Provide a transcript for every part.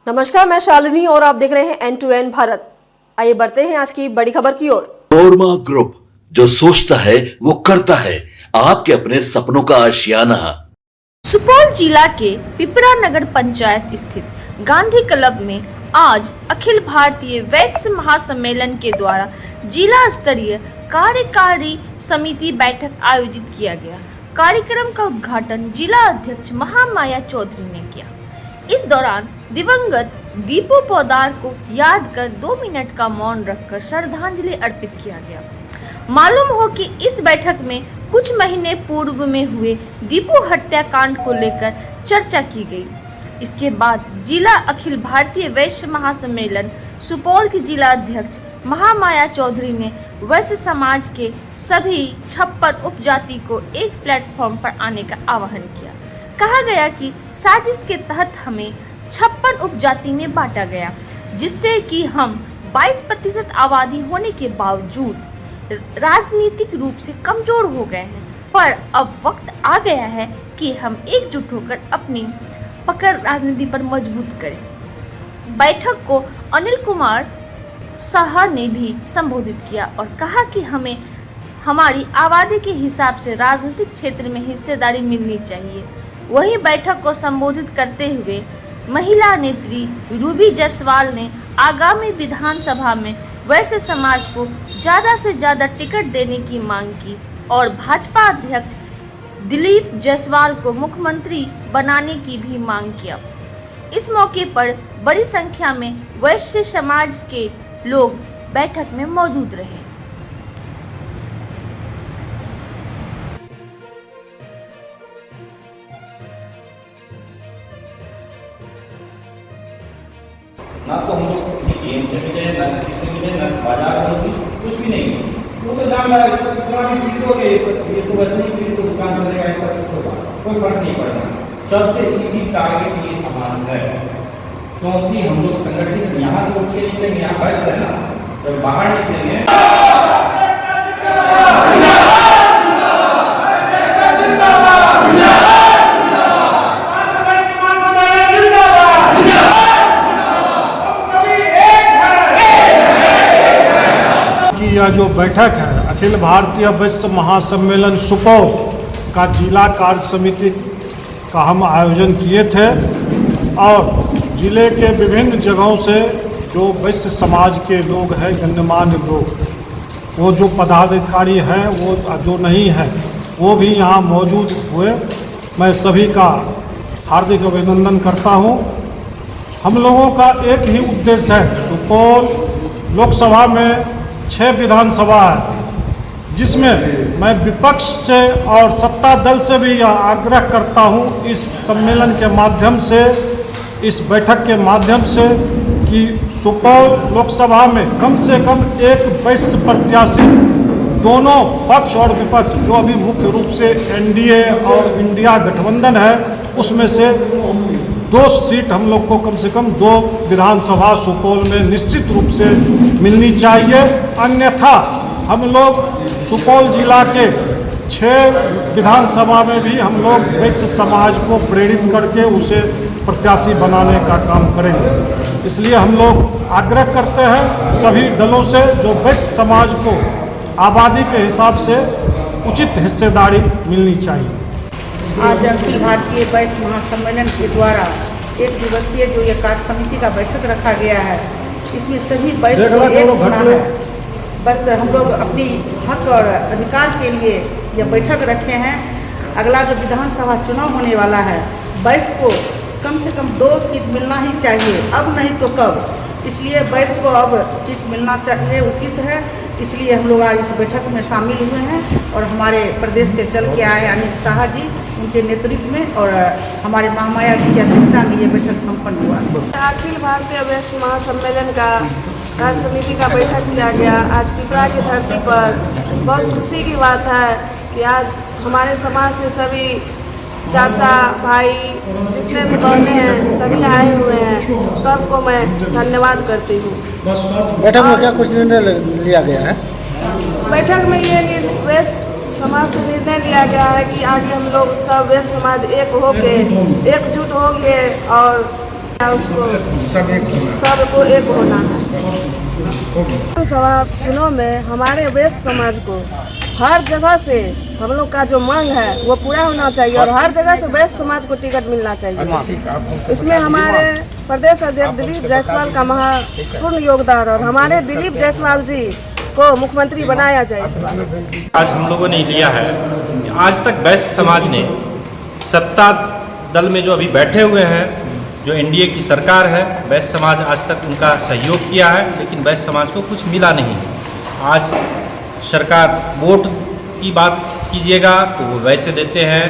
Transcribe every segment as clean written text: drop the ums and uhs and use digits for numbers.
नमस्कार, मैं शालिनी और आप देख रहे हैं N2N भारत। आइए बढ़ते हैं आज की बड़ी खबर की ओर। नोरमा ग्रुप, जो सोचता है वो करता है, आपके अपने सपनों का आशियाना। सुपौल जिला के पिपरा नगर पंचायत स्थित गांधी क्लब में आज अखिल भारतीय वैश्य महासम्मेलन के द्वारा जिला स्तरीय कार्यकारी समिति बैठक आयोजित किया गया। कार्यक्रम का उद्घाटन जिला अध्यक्ष महामाया चौधरी ने किया। इस दौरान दिवंगत दीपू पोद्दार को याद कर 2 मिनट का मौन रखकर श्रद्धांजलि अर्पित किया गया। मालूम हो कि इस बैठक में कुछ महीने पूर्व में हुए दीपू हत्याकांड को लेकर चर्चा की गई। इसके बाद जिला अखिल भारतीय वैश्य महासम्मेलन सुपौल की जिला अध्यक्ष महामाया चौधरी ने वैश्य समाज के सभी 56 उपजाति को एक प्लेटफॉर्म पर आने का आह्वान किया। कहा गया कि साजिश के तहत हमें 56 उपजाति में बांटा गया, जिससे कि हम 22% आबादी होने के बावजूद राजनीतिक रूप से कमजोर हो गए हैं। पर अब वक्त आ गया है कि हम एकजुट होकर अपनी पकड़ राजनीति पर मजबूत करें। बैठक को अनिल कुमार साहा ने भी संबोधित किया और कहा कि हमें हमारी आबादी के हिसाब से राजनीतिक क्षेत्र में हिस्सेदारी मिलनी चाहिए। वहीं बैठक को संबोधित करते हुए महिला नेत्री रूबी जायसवाल ने आगामी विधानसभा में वैश्य समाज को ज़्यादा से ज़्यादा टिकट देने की मांग की और भाजपा अध्यक्ष दिलीप जायसवाल को मुख्यमंत्री बनाने की भी मांग किया। इस मौके पर बड़ी संख्या में वैश्य समाज के लोग बैठक में मौजूद रहे। ना तो हम लोग एम से मिले, ना किसी से मिले, ना बाजार में कुछ भी नहीं। वो तो जान रहा है इसको कितना भी पीड़ित हो गए, ये तो वैसे ही पीड़ित को दुकान चलेगा, ऐसा कुछ होगा, कोई फर्क नहीं पड़ता। सबसे इजी टारगेट ये समाज है, क्योंकि हम लोग संगठित यहाँ से उठ के निकलेंगे, यहाँ बस है ना, जब बाहर निकलेंगे यह जो बैठक है अखिल भारतीय वैश्य महासम्मेलन सुपौल का जिला कार्य समिति का हम आयोजन किए थे और जिले के विभिन्न जगहों से जो वैश्य समाज के लोग हैं, गण्यमान्य लोग, वो जो पदाधिकारी हैं, वो जो नहीं हैं, वो भी यहाँ मौजूद हुए। मैं सभी का हार्दिक अभिनंदन करता हूँ। हम लोगों का एक ही उद्देश्य है, सुपौल लोकसभा में 6 विधानसभा है, जिसमें मैं विपक्ष से और सत्ता दल से भी यह आग्रह करता हूं इस सम्मेलन के माध्यम से, इस बैठक के माध्यम से, कि सुपौल लोकसभा में कम से कम एक वैश्य प्रत्याशी, दोनों पक्ष और विपक्ष, जो अभी मुख्य रूप से एनडीए और इंडिया गठबंधन है, उसमें से 2 सीट हम लोग को कम से कम 2 विधानसभा सुपौल में निश्चित रूप से मिलनी चाहिए। अन्यथा हम लोग सुपौल जिला के 6 विधानसभा में भी हम लोग वैश्य समाज को प्रेरित करके उसे प्रत्याशी बनाने का काम करेंगे। इसलिए हम लोग आग्रह करते हैं सभी दलों से, जो वैश्य समाज को आबादी के हिसाब से उचित हिस्सेदारी मिलनी चाहिए। आज अखिल भारतीय वैश्य महासम्मेलन के द्वारा 1 दिवसीय जो ये कार्य समिति का बैठक रखा गया है, इसमें सभी वैश्य को एक होना है। बस हम लोग अपनी हक और अधिकार के लिए ये बैठक रखे हैं। अगला जो विधानसभा चुनाव होने वाला है, वैश्य को कम से कम 2 सीट मिलना ही चाहिए, अब नहीं तो कब। इसलिए वैश्य को अब सीट मिलना चाहिए, उचित है। इसलिए हम लोग आज इस बैठक में शामिल हुए हैं और हमारे प्रदेश से चल के आए अनिल साहा जी, उनके नेतृत्व में और हमारे महामाया जी की अध्यक्षता में ये बैठक संपन्न हुआ। अखिल भारतीय वैश्य महासम्मेलन का कार्य समिति का बैठक किया गया। आज पिपरा की धरती पर बहुत खुशी की बात है कि आज हमारे समाज से सभी चाचा भाई जितने भी बहने हैं सभी आए हुए हैं। सबको मैं धन्यवाद करती हूँ। बैठक में क्या कुछ निर्णय लिया गया है? बैठक में ये वैश्य समाज से निर्णय लिया गया है कि आगे हम लोग सब वैश्य समाज एक होके एकजुट होंगे और उसको सबको एक होना है। सभा चुनाव में हमारे वैश्य समाज को हर जगह से हम लोग का जो मांग है वो पूरा होना चाहिए और हर जगह से वैश्य समाज को टिकट मिलना चाहिए। इसमें हमारे प्रदेश अध्यक्ष दिलीप जायसवाल का महत्वपूर्ण योगदान और हमारे दिलीप जायसवाल जी को मुख्यमंत्री बनाया जाए इस बार। आज हम लोगों ने लिया है कि आज तक वैश्य समाज ने सत्ता दल में जो अभी बैठे हुए हैं, जो एनडीए की सरकार है, वैश्य समाज आज तक उनका सहयोग किया है, लेकिन वैश्य समाज को कुछ मिला नहीं। आज सरकार वोट की बात कीजिएगा तो वो वैसे देते हैं,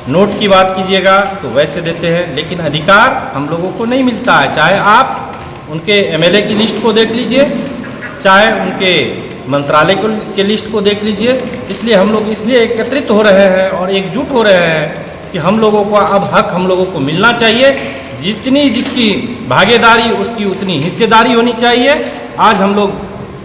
नोट की बात कीजिएगा तो वैसे देते हैं, लेकिन अधिकार हम लोगों को नहीं मिलता है। चाहे आप उनके एमएलए की लिस्ट को देख लीजिए, चाहे उनके मंत्रालय के लिस्ट को देख लीजिए। इसलिए हम लोग इसलिए एकत्रित हो रहे हैं और एकजुट हो रहे हैं कि हम लोगों को अब हक हम लोगों को मिलना चाहिए। जितनी जिसकी भागीदारी उसकी उतनी हिस्सेदारी होनी चाहिए। आज हम लोग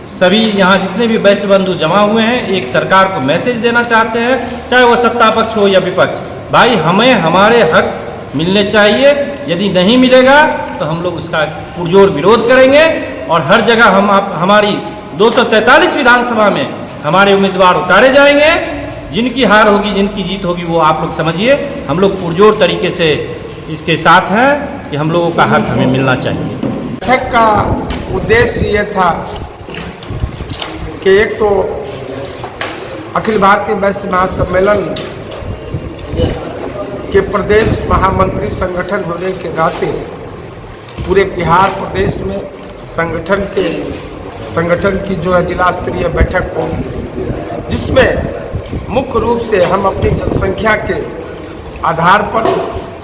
सभी यहाँ जितने भी वैश्य बंधु जमा हुए हैं एक सरकार को मैसेज देना चाहते हैं, चाहे वो सत्ता पक्ष हो या विपक्ष, भाई हमें हमारे हक मिलने चाहिए। यदि नहीं मिलेगा तो हम लोग उसका पुरजोर विरोध करेंगे और हर जगह हमारी 243 विधानसभा में हमारे उम्मीदवार उतारे जाएंगे। जिनकी हार होगी जिनकी जीत होगी वो आप लोग समझिए। हम लोग पुरजोर तरीके से इसके साथ हैं कि हम लोगों का हक हमें मिलना चाहिए। बैठक का उद्देश्य ये था कि एक तो अखिल भारतीय वैश्य महासम्मेलन के प्रदेश महामंत्री संगठन होने के नाते पूरे बिहार प्रदेश में संगठन की जो है जिला स्तरीय बैठक होगी, जिसमें मुख्य रूप से हम अपनी जनसंख्या के आधार पर,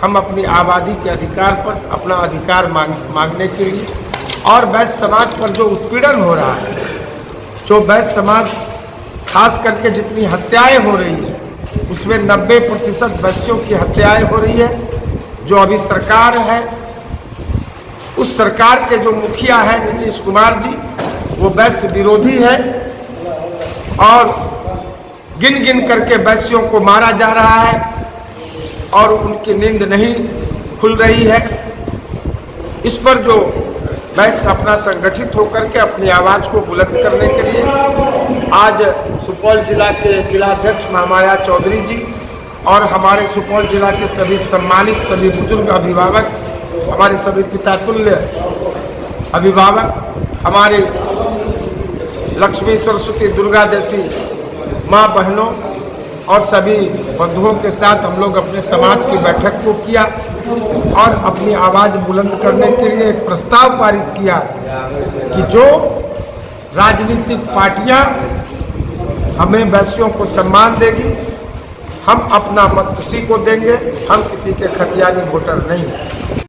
हम अपनी आबादी के अधिकार पर अपना अधिकार मांगने के लिए और वैश्य समाज पर जो उत्पीड़न हो रहा है, जो वैश्य समाज खास करके जितनी हत्याएं हो रही है उसमें 90% वैश्यों की हत्याएं हो रही है। जो अभी सरकार है उस सरकार के जो मुखिया है नीतीश कुमार जी, वो वैश्य विरोधी है और गिन गिन करके वैश्यों को मारा जा रहा है और उनकी नींद नहीं खुल रही है। इस पर जो वैश्य अपना संगठित होकर के अपनी आवाज़ को बुलंद करने के लिए आज सुपौल जिला के जिलाध्यक्ष महामाया चौधरी जी और हमारे सुपौल जिला के सभी सम्मानित सभी बुजुर्ग अभिभावक, हमारे सभी पिता तुल्य अभिभावक, हमारे लक्ष्मी सरस्वती दुर्गा जैसी माँ बहनों और सभी बंधुओं के साथ हम लोग अपने समाज की बैठक को किया और अपनी आवाज़ बुलंद करने के लिए एक प्रस्ताव पारित किया कि जो राजनीतिक पार्टियां हमें वैश्यों को सम्मान देगी, हम अपना मत उसी को देंगे, हम किसी के खतियानी वोटर नहीं हैं।